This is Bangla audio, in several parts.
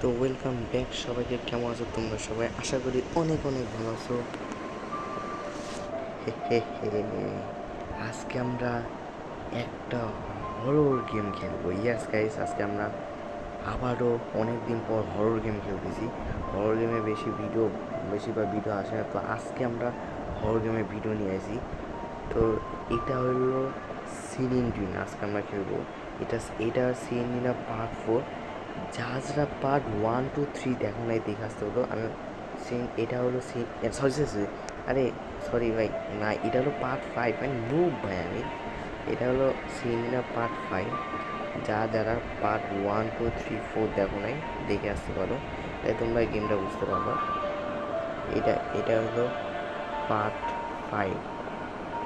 তো ওয়েলকাম ব্যাক সবাইকে। কেমন আছো তোমরা সবাই? আশা করি অনেক অনেক ভালো আছো। আজকে আমরা একটা হরর গেম খেলবো। ইয়াস গাইস, আজকে আমরা আবারও অনেক দিন পর হরর গেম খেলতেছি। হরর গেমে বেশিরভাগ ভিডিও আসে না, তো আজকে আমরা হরর গেমের ভিডিও নিয়ে আসি। তো এটা হলো সিলিন্ড্রিন। আজকে আমরা খেলবো এটা সিলিন্ড্রিনা পার্ট 4। জাহাজরা পার্ট 1, 2, 3 দেখো নাই, দেখে আসতে হলো। এটা হলো সরি সরি, আরে সরি ভাই, না এটা হলো পার্ট 5। মানে নুব ভাই আমি। এটা হলো সিলিন্ড্রিনা পার্ট 5। যারা পার্ট 1, 2, 3, 4 দেখো নাই, দেখে আসতে পারো, তাই তোমরা এই গেমটা বুঝতে পারবা। এটা হলো পার্ট 5।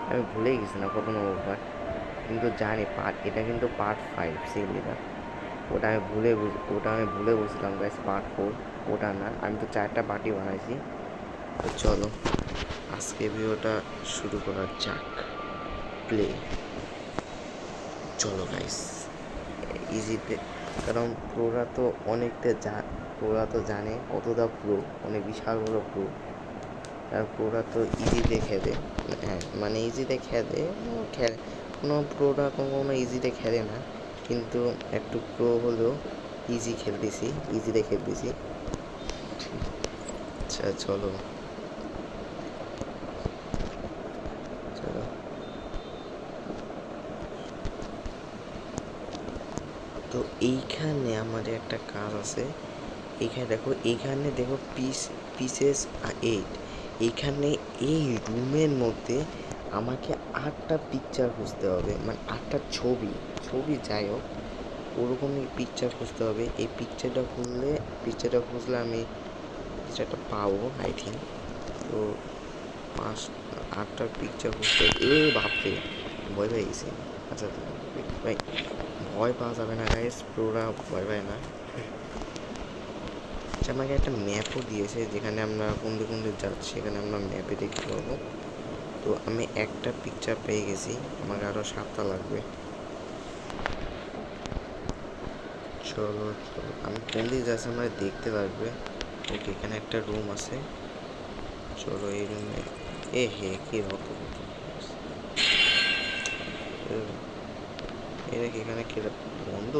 আমি ভুলে গেছি না কত নম্বর, কিন্তু জানি এটা কিন্তু পার্ট 5 সিলিন্ড্রিনা। ওটা আমি ভুলে বলছিলাম গাইস, পার্ট 4 ওটা না। আমি তো 4টা পার্টি বানাইছি। তো চলো আজকে ভিডিওটা শুরু করা যাক। প্লে। চলো গাইস, ইজিতে, কারণ প্রোরা তো জানে কতটা প্রো, অনেক বিশাল বড় প্রো। আর প্রোরা তো ইজিতে খেলে। হ্যাঁ, মানে ইজিতে খেলে। কোনো প্রোরা কোনো ইজিতে খেলে না, কিন্তু একটু প্রো হলেও ইজিতে খেলতেছি। আচ্ছা চলো চলো। তো এইখানে আমাদের একটা কাজ আছে। এইখানে দেখো পিসেস 8। এইখানে এই রুমের মধ্যে আমাকে 8টা পিকচার খুঁজতে হবে, মানে 8টা ছবি যাই হোক, ওরকমই পিকচার খুঁজতে হবে। এই পিকচারটা খুঁজলে আমি কিছু একটা পাবো আই থিঙ্ক। তো 8টা পিকচার খুঁজতে হবে। বাপরে, ভয় পেয়ে গেছি। আচ্ছা ভাই, ভয় পাওয়া যাবে না গাইস, পুরোটা ভয় পায় না। আচ্ছা, আমাকে একটা ম্যাপও দিয়েছে, যেখানে আমরা কোন দিকে যাচ্ছি সেখানে আমরা ম্যাপে দেখতে পাবো। তো আমি একটা পিকচার পেয়ে গেছি, আমাকে আরও 7টা লাগবে। চলো চলো, আমি কোন দিকে যাচ্ছি আমরা দেখতে পারবে। ওকে, এখানে একটা রুম আছে। চলো এই রুমে। কি রত এটা কি, এখানে কি বন্ধ?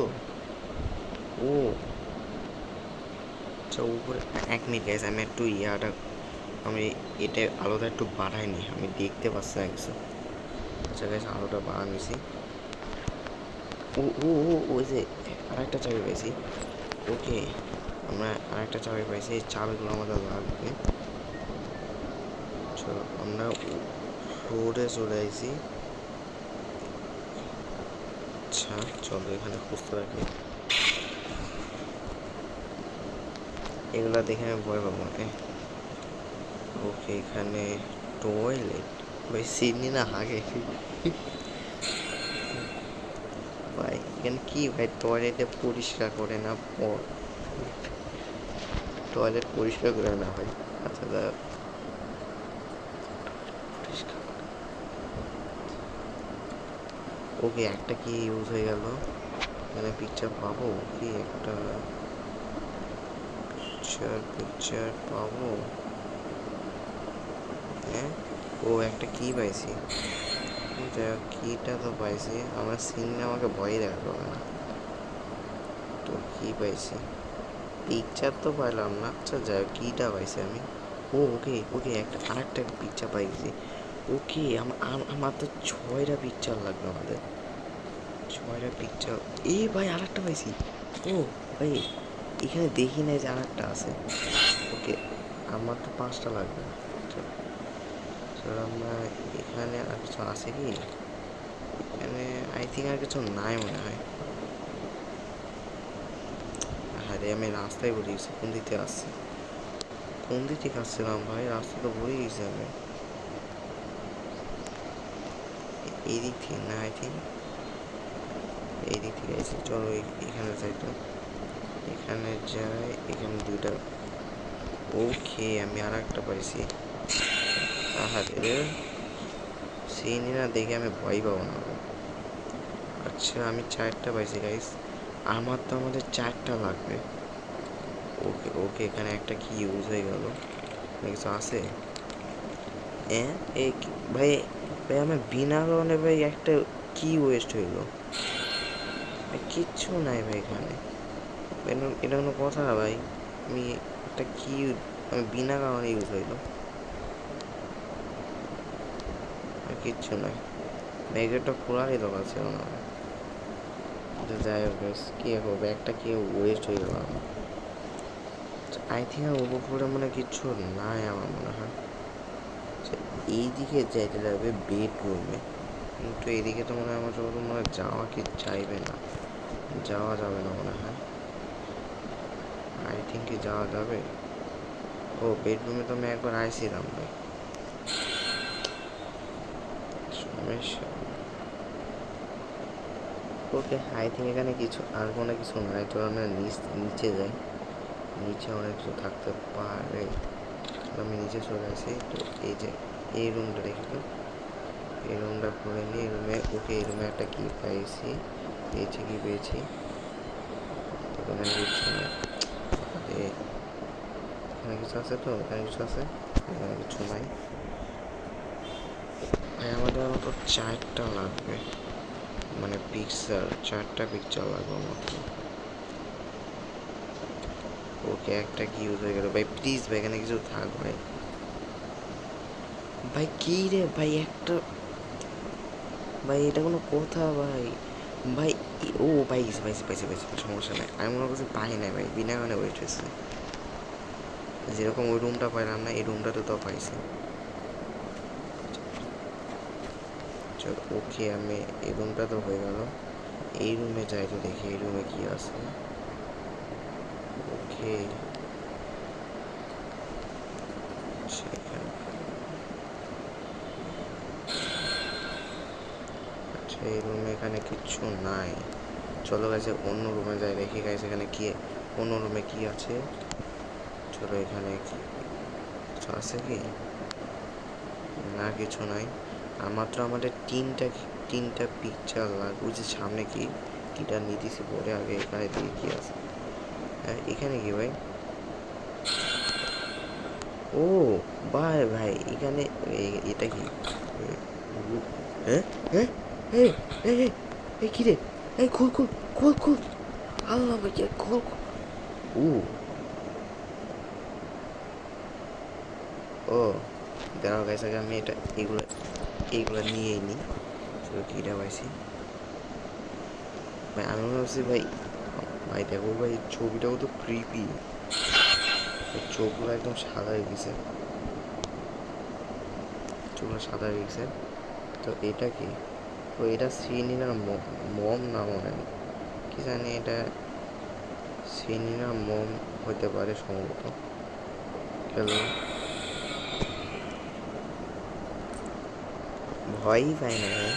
ও আচ্ছা, উপরে 1 মিনিট গাইস, আমি এটা আলোটা একটু বাড়াইনি, আমি দেখতে পাচ্ছি না কিছু। আচ্ছা গাইস, আলোটা বাড়া নিছি। ও ও ও ওই যে আরেকটা চাবি পাইছি। ওকে, আমরা আরেকটা চাবি পাইছি, এই চাবিগুলো আমাদের লাগবে। চলো আমরা রোডে চলে আইছি। আচ্ছা চলো, এখানে খুঁজতে থাকি। এগুলা দেখে আমি ভয় পাবো না। ওকে, এখানে টয়লেট। ভাই সিডনি না হাগে ভাই, এখানে কি ভাই, টয়লেটে পরিষ্কার করে না, টয়লেট পরিষ্কার করে না ভাই। আচ্ছা পরিষ্কার। ওকে, একটা কি ইউজ হয়ে গেল। এখানে পিকচার পাবো কি একটা? পিকচার পাবো? হ্যাঁ, ও একটা কি পাইছি। যাই হোক, কিটা তো পাইছি। আমার সিনে আমাকে ভয় দেখালো না। তো কি পাইছি, পিকচার তো পাইলাম না। আচ্ছা যাই হোক, কিটা পাইছি আমি। ওকে ওকে, আরেকটা পিকচার পাইছি। ওকে, আমার তো 6টা পিকচার লাগবে আমাদের। 6টা পিকচার। ভাই আরেকটা পাইছি। ও ভাই, এখানে দেখি নাই যে আরেকটা আছে। ওকে, আমার তো 5টা লাগবে। চলো আমরা এখানে আর কিছু আছে কি? এখানে আই থিঙ্ক আর কিছু নাই মনে হয়। আরে আমি রাস্তায় ভুলে গেছি কোন দিকে আসছি। কোন দিক থেকে আসছিলাম ভাই, রাস্তা তো ভুলে গেছি আমি। এই দিক থেকে না, আই থিঙ্ক এই দিক থেকে আসছি। চলো এখানে যাই তো, এখানে যাই। এখানে 2টা। ওকে, আমি আর একটা পাইছি। আহারে, সেই না দেখে আমি ভয় পাবো না। আচ্ছা, আমি 4টা পাইছি গাইস। আমাদের 4টা লাগবে। ওকে ওকে, এখানে একটা কি ইউজ হয়ে গেল, কিছু আছে? হ্যাঁ এই ভাই, ভাই আমার বিনা কারণে ভাই একটা কি ওয়েস্ট হইলো ভাই? কিচ্ছু নাই ভাই এখানে। এটা কোনো কথা ভাই? আমি একটা কি আমি বিনা কারণে ইউজ হইলো, আর কিচ্ছু নাই। ব্যাগেরটা খোলারই দরকার ছিল না। যাই হোক কি এখন ব্যাগটা কি ওয়েস্ট হয়ে গেল আমার। আই থিঙ্ক ওভারফ্লোরে মনে কিচ্ছু নাই আমার মনে হয়। এইদিকে যাইতে যাবে বেডরুমে, কিন্তু এইদিকে তো মনে হয় আমার যত মনে হয় যাওয়া কি চাইবে না, যাওয়া যাবে না মনে হয়। আই থিঙ্ক কি যাওয়া যাবে? ও বেডরুমে তো আমি একবার আইছিলাম ভাই, সমস্যা। ওকে আই থিঙ্ক এখানে কিছু আর কোনো কিছু নাই, তো আমরা নিচে যাই। নিচে অনেক কিছু থাকতে পারে, আমি নিচে চলে আসি। তো এই যে এই রুমটা দেখলো, এই রুমটা খুলে নিই। এই রুমে ওকে, এই রুমে একটা কি পেয়েছি, কি পেয়েছি? এখানে কিছু না, এখানে কিছু আছে? তো এখানে কিছু আছে? এখানে কিছু নাই ভাই। আমাদের মতো 4টা লাগবে, মানে পিকচার 4টা পিকচার লাগবে মতো। ওকে একটা কি ইউজ হয়ে গেল ভাই, প্লিজ ভাই এখানে কিছু থাক ভাই। ভাই কি রে ভাই একটা, ভাই এটা কোনো কথা ভাই? ভাই ও পাইছি পাইছি পাইছি পাইছি, সমস্যা নাই। আমি মনে করছি পাই নাই ভাই, বিনা কারণে ওয়েট হয়েছে। যেরকম ওই রুমটা পাইলাম না, এই রুমটাতে তো পাইছি। চল ওকে, আমি এই রুমটা তো হয়ে গেল। এই রুমে যাই তো দেখি এই রুমে কি আছে। ওকে সেখানে, আচ্ছা এই রুমে এখানে কিচ্ছু নাই। চলো গেছে অন্য রুমে যাই দেখি গেছে এখানে কি, অন্য রুমে কি আছে। চলো এখানে কিছু আছে কি না? কিছু নাই। আর মাত্র আমাদের তিনটা পিকচার লাগবে। যে সামনে কি কিটা নিতেছি পরে, আগে এখানে দিয়ে কি আছে। হ্যাঁ এখানে কি ভাই? ও ভাই ভাই এখানে এটা কি? হ্যাঁ হ্যাঁ এই কি রে? এই খোল খোল খোল খোল, আল্লাহ ভাই খোল খোল। ও ও দাঁড়াও গেছে, আগে আমি এটা এইগুলো নিয়েই নিই। চলো কিটা পাইছি ভাই। আমি মনে হচ্ছে ভাই, ভাই দেখো ভাই ছবিটাও তো ক্রিপি, চোখগুলো একদম সাদা হয়ে গেছে, চোখগুলো সাদা হয়ে গেছে। তো এটা কি? তো এটা সিনিনার মম না মনে হয়, কি জানি এটা সিনিনার মম হতে পারে সম্ভবত। হ্যালো, ভয়ই পাই না ভাই।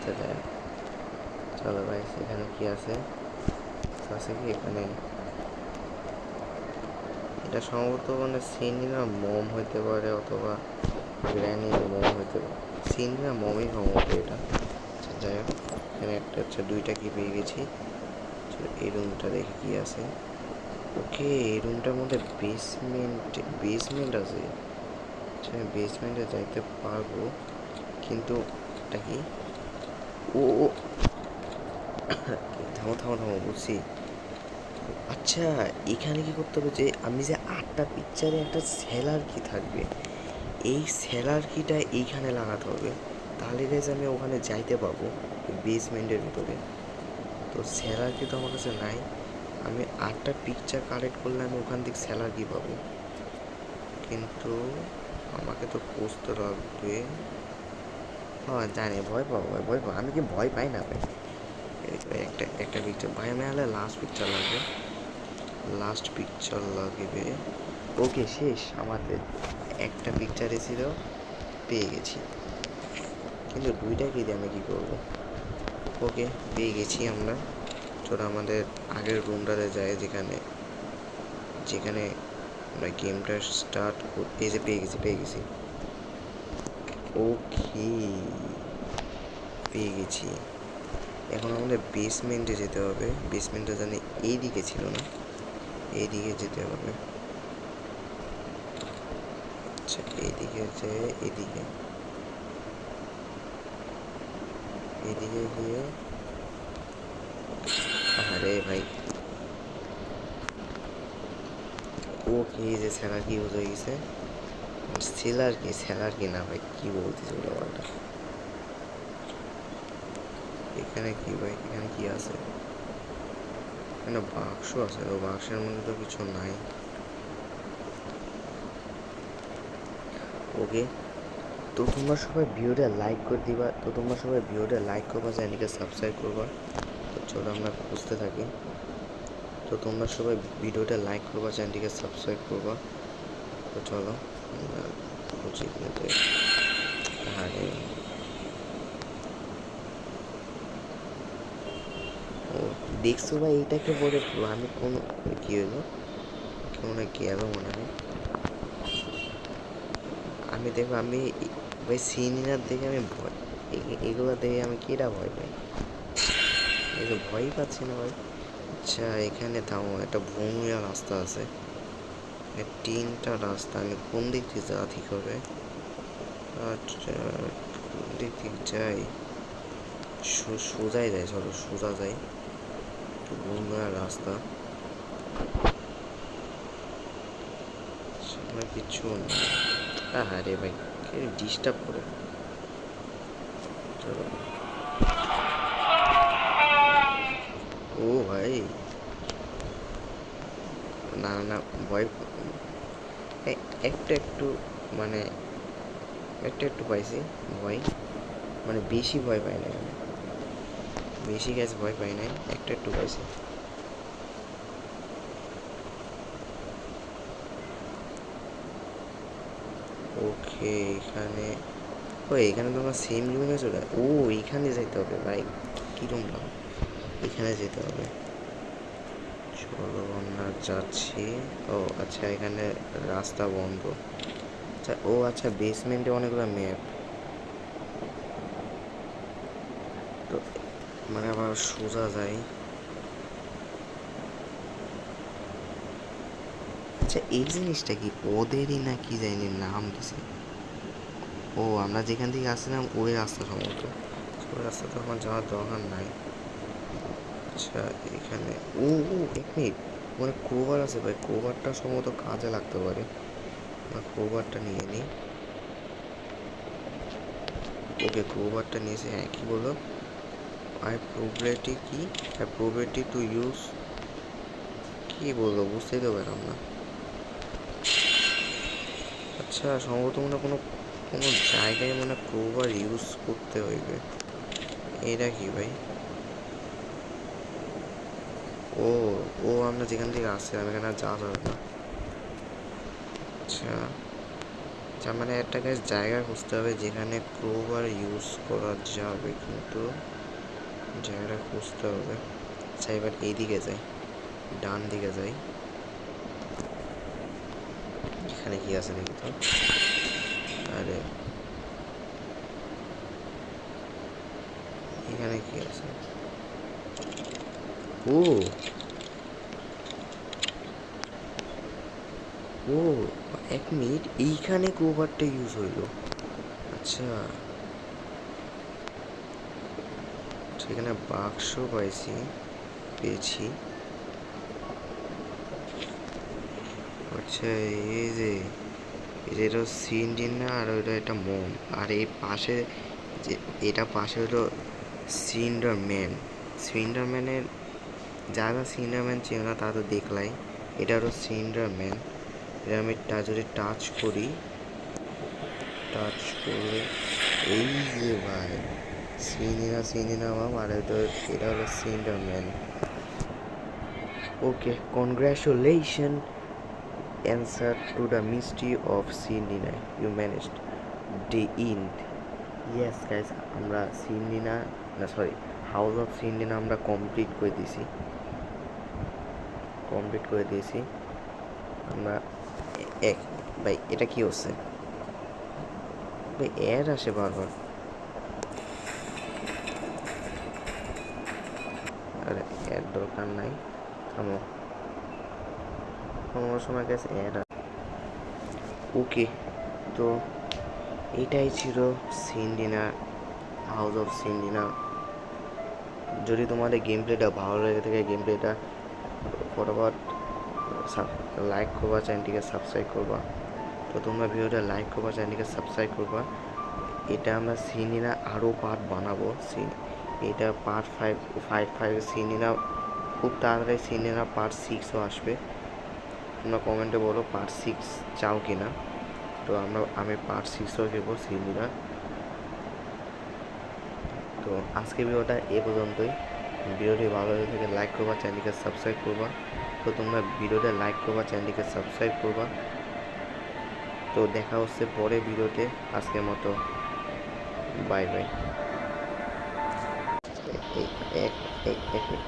সেটা চলো ভাই, সেখানে কি আছে? আছে কি এখানে? এটা সম্ভবত মানে সিনিনার মম হইতে পারে, অথবা গ্র্যানির মম হইতে পারে। সিনিনার মমই সম্ভবত এটা। আচ্ছা যাই হোক, এখানে একটা হচ্ছে দুইটা কি পেয়ে গেছি। এই রুমটা দেখি কি আছে। ওকে এই রুমটার মধ্যে বেসমেন্ট আছে। আচ্ছা আমি বেসমেন্টে যাইতে পারবো, কিন্তু এটা কি? ও ও থামো থামো থামো, বুঝছি। আচ্ছা এখানে কি করতে হবে, যে আমি যে 8টা পিকচারে একটা সেলার কি থাকবে, এই সেলার কিটা এইখানে লাগাতে হবে। তাহলে গাইজ আমি ওখানে যাইতে পারবো বেসমেন্টের ভিতরে। তো সেলার কি তো আমার কাছে নাই। আমি 8টা পিকচার কালেক্ট করলে আমি ওখান থেকে সেলার কি পাবো? কিন্তু আমাকে তো খুঁজতে লাগবে। হ্যাঁ জানি, ভয় পাবো ভাই, ভয় পাবো। আমি কি ভয় পাই না ভাই? একটা একটা পিকচার ভাই, আমি আলে লাস্ট পিকচার লাগবে। ওকে শেষ আমাদের, একটা পিকচার এসেছিল, পেয়ে গেছি। কিন্তু দুইটা কি দিয়ে আমি কী করবো? ওকে পেয়ে গেছি আমরা। চলো আমাদের আগের রুমটাতে যাই, যেখানে যেখানে আমরা গেমটা স্টার্ট এই যে পেয়ে গেছি। ওকে পেয়ে গেছি। এখন আমাদের বেসমেন্টে যেতে হবে। বেসমেন্টে জানি এই দিকে ছিল না? এইদিকে যেতে হবে। আচ্ছা এইদিকে যে এদিকে এদিকে গিয়ে, আরে ভাই ও কি যে স্যালার কি ইউজ হয়ে গেছে, সেলার কি না ভাই, কি বলতেছে ওটা বলটা। এখানে কি ভাই, এখানে কি আছে, এখানে বাক্স আছে, তো বাক্সের মধ্যে তো কিছু নাই। ওকে, তো তোমরা সবাই ভিডিওটা লাইক করে দিবা, তো তোমরা সবাই ভিডিওটা লাইক করবা, চ্যানেলকে সাবস্ক্রাইব করবা। তো চলো আমরা বুঝতে থাকি। তো তোমরা সবাই ভিডিওটা লাইক করবা, চ্যানেলটিকে সাবস্ক্রাইব করবা। তো চলো আমরা বুঝি কিন্তু, আরে ও দেখছো ভাই, এইটাকে বলে আমি কোনো কি হলো, কেমন গেল মনে হয়। আমি দেখো আমি ভাই সিনিয়র দেখে আমি ভয়, এগুলো দেখে আমি কিরা ভয় পাই, এগুলো ভয়ই পাচ্ছি না ভাই। আচ্ছা এখানে থামো, একটা ভূমিয়া রাস্তা আছে, তিনটা রাস্তা, আমি কোন দিক দিয়ে যাওয়া ঠিক হবে? আচ্ছা কোন দিক থেকে যাই, সোজাই যাই, চলো সোজা যাই, ভূমিয়া রাস্তা, সামনে কিছু না। আরে ভাই ডিস্টার্ব করে, চলো। ও ভাই না না, ভয় একটু একটু মানে একটু একটু পাইছি ভয়, মানে বেশি ভয় পাই নাই আমি, বেশি গ্যাস ভয় পাই নাই, একটু একটু পাইছি। ওকে এখানে, ও এখানে তো আমার সেম রুমে চলে, ও এইখানে যেতে হবে ভাই, কিরম না, এখানে যেতে হবে। চলো আমরা যাচ্ছি। ও আচ্ছা এখানে রাস্তা বন্ধ, আচ্ছা ও আচ্ছা বেসমেন্টে অনেকগুলো ম্যাপ, তো মানে আবার সোজা যাই। আচ্ছা এই জিনিসটা কি ওদেরই না কি জানি নাম দিছে, ও আমরা যেখান থেকে আসছিলাম ওই রাস্তা সম্ভবত, ওই রাস্তা তো আমার যাওয়ার দরকার নাই। আচ্ছা এখানে ও ও এক মিনিট, মানে ক্রোবার আছে ভাই, ক্রোবারটা সম্ভবত কাজে লাগতে পারে, আমরা ক্রোবারটা নিয়ে নিই। ওকে ক্রোবারটা নিয়েছে, হ্যাঁ কী বললো, আই প্রববিলিটি কি, আই প্রববিলিটি টু ইউজ, কী বললো বুঝতেই তো পারলাম না। আচ্ছা সম্ভবত মনে কোনো কোনো জায়গায় মানে ক্রোবার ইউজ করতে হইবে, এটা কি ভাই, ও ও আমরা যেখান থেকে আসছিলাম এখানে আর যাওয়া যাবে না। আচ্ছা আচ্ছা মানে একটা কাজ জায়গা খুঁজতে হবে যেখানে ক্রোবার ইউজ করা যাবে, কিন্তু জায়গাটা খুঁজতে হবে। আচ্ছা এবার এইদিকে যাই, ডান দিকে যাই, এখানে কি আছে দেখি তো, আরে এখানে কি আছে, ও ও এক মিনিট, এইখানে ক্রোবারটা ইউজ হইলো। আচ্ছা সেখানে বাক্স পাইছি, পেয়েছি। আচ্ছা এই যে এটা সিলিন্ডার না, আর ওইটা একটা মোম, আর এই পাশে যে এটা পাশে হলো সিলিন্ডার ম্যান, সিলিন্ডার ম্যানের, যারা সিলিন্ডার ম্যান চেনে না তারা তো দেখলাই, এটা হলো সিলিন্ডার ম্যান। এটা আমি যদি টাচ করি, টাচ করলে এই যে ভাই সিনিনা মাম, আর এটা হলো cylinder man. Okay congratulation, answer to the mystery of Sindina. You managed the end. Yes guys, আমরা সিন্ডিনা না সরি হাউস অফ সিন্ডিনা আমরা কমপ্লিট করে দিয়েছি আমরা। এক ভাই এটা কি হচ্ছে ভাই, অ্যাড আসে বারবার, আরে অ্যাড দরকার নাই, থামো। কোনো সময় গেছে অ্যাড। ওকে, তো এটাই ছিল সিন্ডিনা, হাউস অফ সিন্ডিনা। যদি তোমাদের গেম প্লেটা ভালো লেগে থাকে, গেম প্লেটা ফটাফট লাইক করবা, চ্যানেলটিকে সাবস্ক্রাইব করবা। তো তোমরা ভিডিওটা লাইক করবা, চ্যানেলটিকে সাবস্ক্রাইব করবা। এটা আমরা সিন্ডিনা আরও পার্ট বানাবো। এটা পার্ট 5 সিন্ডিনা খুব তাড়াতাড়ি সিন্ডিনা পার্ট 6ও আসবে। তোমরা কমেন্টে বলো পার্ট 6 চাও কি না। তো আমি পার্ট 6ও দেবো সিন্ডিনা। তো আজকে ভিডিওটা এ পর্যন্তই। ভিডিওটি ভালো লাগে থাকে লাইক করবা, চ্যানেলটিকে সাবস্ক্রাইব করবা। তো তোমরা ভিডিওটা লাইক করবা, চ্যানেলটিকে সাবস্ক্রাইব করবা। তো দেখা হচ্ছে পরে ভিডিওতে। আজকের মতো বাই বাই। এক মিনিট।